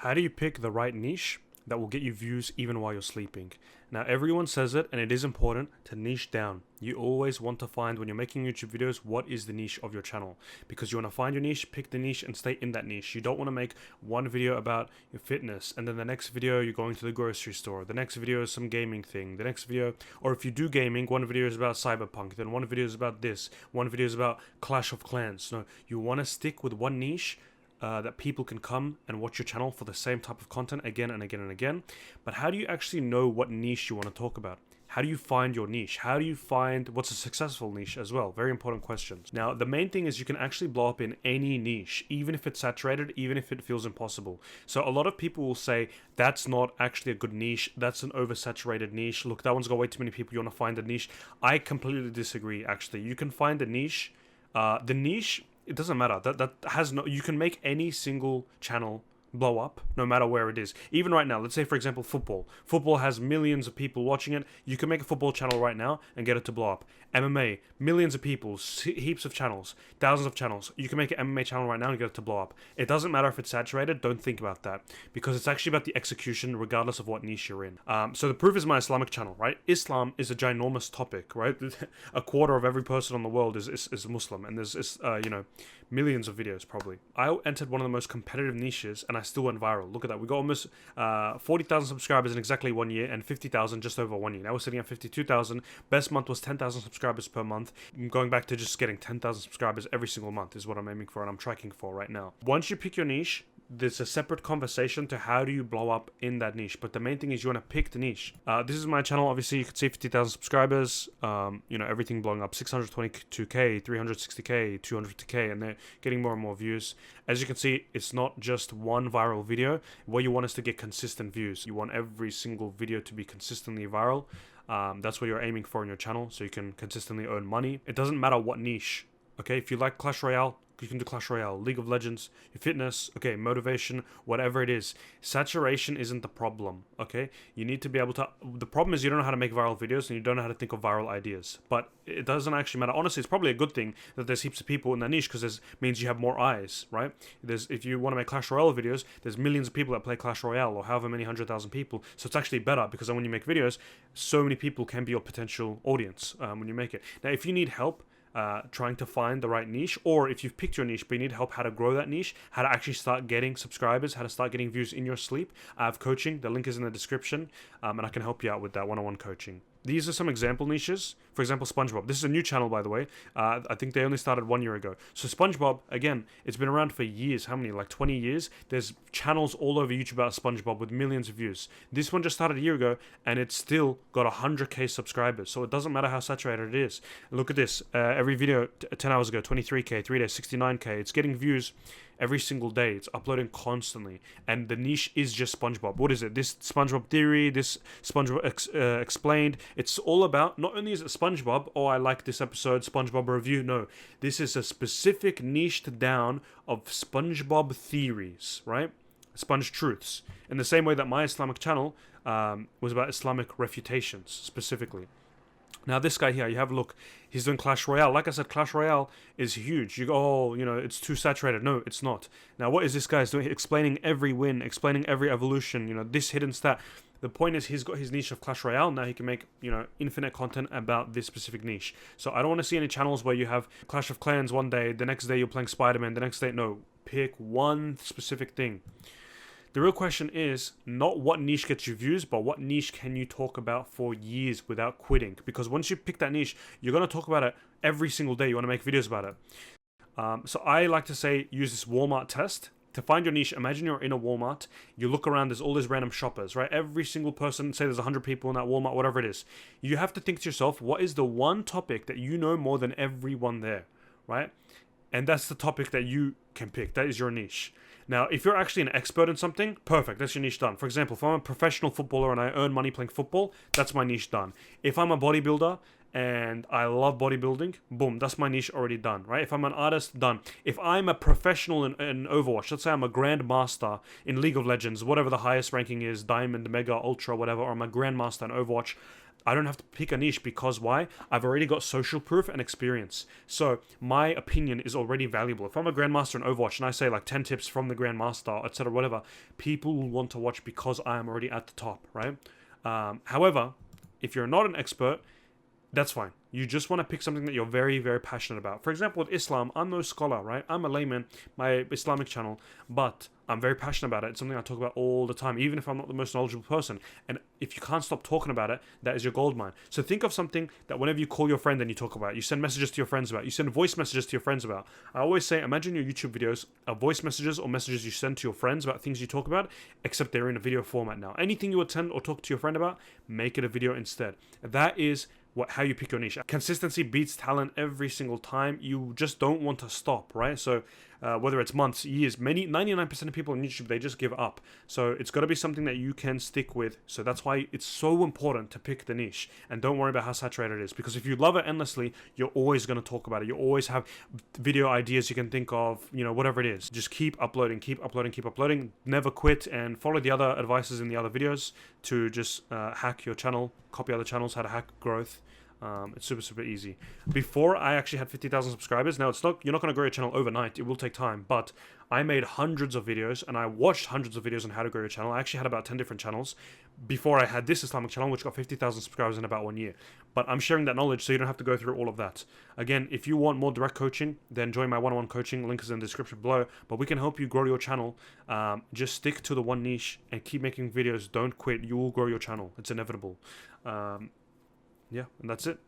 How do you pick the right niche that will get you views even while you're sleeping? Now, everyone says it, and it is important to niche down. You always want to find, when you're making YouTube videos, what is the niche of your channel, because you want to find your niche, pick the niche, and stay in that niche. You don't want to make one video about your fitness, and then the next video you're going to the grocery store, the next video is some gaming thing, the next video, or if you do gaming, one video is about Cyberpunk, then one video is about this, one video is about Clash of Clans. No, you want to stick with one niche that people can come and watch your channel for the same type of content again and again and again. But how do you actually know what niche you want to talk about? How do you find your niche? How do you find what's a successful niche as well? Very important questions. Now, the main thing is you can actually blow up in any niche, even if it's saturated, even if it feels impossible. So a lot of people will say, that's not actually a good niche. That's an oversaturated niche. Look, that one's got way too many people. You want to find a niche. I completely disagree, actually. You can find a niche. The niche, it doesn't matter. That has no. You can make any single channel blow up, no matter where it is. Even right now, let's say for example football. Football has millions of people watching it. You can make a football channel right now and get it to blow up. MMA, millions of people, heaps of channels, thousands of channels. You can make an MMA channel right now and get it to blow up. It doesn't matter if it's saturated. Don't think about that, because it's actually about the execution, regardless of what niche you're in. So the proof is my Islamic channel, right? Islam is a ginormous topic, right? A quarter of every person on the world is Muslim, and there's millions of videos probably. I entered one of the most competitive niches, and I still went viral. Look at that. We got almost 40,000 subscribers in exactly 1 year, and 50,000 just over 1 year. Now we're sitting at 52,000. Best month was 10,000 subscribers per month. I'm going back to just getting 10,000 subscribers every single month is what I'm aiming for, and I'm tracking for right now. Once you pick your niche, there's a separate conversation to how do you blow up in that niche, but the main thing is you want to pick the niche. This is my channel. Obviously you can see 50,000 subscribers, everything blowing up, 622k, 360k, 250k, and they're getting more and more views. As you can see, it's not just one viral video. What you want is to get consistent views. You want every single video to be consistently viral. That's what you're aiming for in your channel, so you can consistently earn money. It doesn't matter what niche. Okay, if you like Clash Royale, you can do Clash Royale, League of Legends, your fitness, okay, motivation, whatever it is. Saturation isn't the problem, okay? You need to be able to... The problem is you don't know how to make viral videos and you don't know how to think of viral ideas. But it doesn't actually matter. Honestly, it's probably a good thing that there's heaps of people in that niche, because it means you have more eyes, right? If you want to make Clash Royale videos, there's millions of people that play Clash Royale, or however many 100,000 people. So it's actually better, because then when you make videos, so many people can be your potential audience when you make it. Now, if you need help trying to find the right niche, or if you've picked your niche but you need help how to grow that niche, how to actually start getting subscribers, how to start getting views in your sleep, I have coaching. The link is in the description, and I can help you out with that one-on-one coaching. These are some example niches. For example, SpongeBob. This is a new channel, by the way. I think they only started 1 year ago. So SpongeBob, again, it's been around for years. How many? Like 20 years? There's channels all over YouTube about SpongeBob with millions of views. This one just started a year ago, and it's still got 100k subscribers. So it doesn't matter how saturated it is. Look at this. Every video 10 hours ago, 23k, 3 days, 69k. It's getting views every single day. It's uploading constantly, and the niche is just SpongeBob. What is it? This SpongeBob theory, this SpongeBob explained. It's all about, not only is it SpongeBob, oh, I like this episode, SpongeBob review. No, this is a specific niched down of SpongeBob theories, right? Sponge truths. In the same way that my Islamic channel was about Islamic refutations specifically. Now this guy here, you have a look, he's doing Clash Royale. Like I said, Clash Royale is huge. You go, oh, it's too saturated. No, it's not. Now what is this guy doing? Explaining every win, explaining every evolution, this hidden stat. The point is he's got his niche of Clash Royale. Now he can make, infinite content about this specific niche. So I don't want to see any channels where you have Clash of Clans one day, the next day you're playing Spider-Man, the next day, no. Pick one specific thing. The real question is not what niche gets you views, but what niche can you talk about for years without quitting? Because once you pick that niche, you're going to talk about it every single day. You want to make videos about it. So I like to say, use this Walmart test. To find your niche, imagine you're in a Walmart, you look around, there's all these random shoppers, right? Every single person, say there's 100 people in that Walmart, whatever it is. You have to think to yourself, what is the one topic that you know more than everyone there, right? And that's the topic that you can pick. That is your niche. Now, if you're actually an expert in something, perfect, that's your niche done. For example, if I'm a professional footballer and I earn money playing football, that's my niche done. If I'm a bodybuilder and I love bodybuilding, boom, that's my niche already done, right? If I'm an artist, done. If I'm a professional in Overwatch, let's say I'm a grandmaster in League of Legends, whatever the highest ranking is, Diamond, Mega, Ultra, whatever, or I'm a grandmaster in Overwatch, I don't have to pick a niche because why? I've already got social proof and experience. So my opinion is already valuable. If I'm a grandmaster in Overwatch and I say like 10 tips from the grandmaster, etc., whatever, people will want to watch because I am already at the top, right? However, if you're not an expert, that's fine. You just want to pick something that you're very, very passionate about. For example, with Islam, I'm no scholar, right? I'm a layman, my Islamic channel, but I'm very passionate about it. It's something I talk about all the time, even if I'm not the most knowledgeable person. And if you can't stop talking about it, that is your gold mine. So think of something that whenever you call your friend and you talk about it, you send messages to your friends about, you send voice messages to your friends about. I always say, imagine your YouTube videos are voice messages or messages you send to your friends about things you talk about, except they're in a video format now. Anything you attend or talk to your friend about, make it a video instead. That is how you pick your niche. Consistency beats talent every single time. You just don't want to stop, right? So whether it's months, years, 99% of people on YouTube, they just give up. So it's got to be something that you can stick with. So that's why it's so important to pick the niche, and don't worry about how saturated it is, because if you love it endlessly, you're always going to talk about it. You always have video ideas you can think of, whatever it is. Just keep uploading, keep uploading, keep uploading. Never quit, and follow the other advices in the other videos to just hack your channel, copy other channels, how to hack growth. It's super, super easy. Before, I actually had 50,000 subscribers. Now, you're not going to grow your channel overnight. It will take time, but I made hundreds of videos and I watched hundreds of videos on how to grow your channel. I actually had about 10 different channels before I had this Islamic channel, which got 50,000 subscribers in about 1 year. But I'm sharing that knowledge so you don't have to go through all of that. Again, if you want more direct coaching, then join my one-on-one coaching. Link is in the description below. But we can help you grow your channel. Just stick to the one niche and keep making videos. Don't quit. You will grow your channel. It's inevitable. Yeah, and that's it.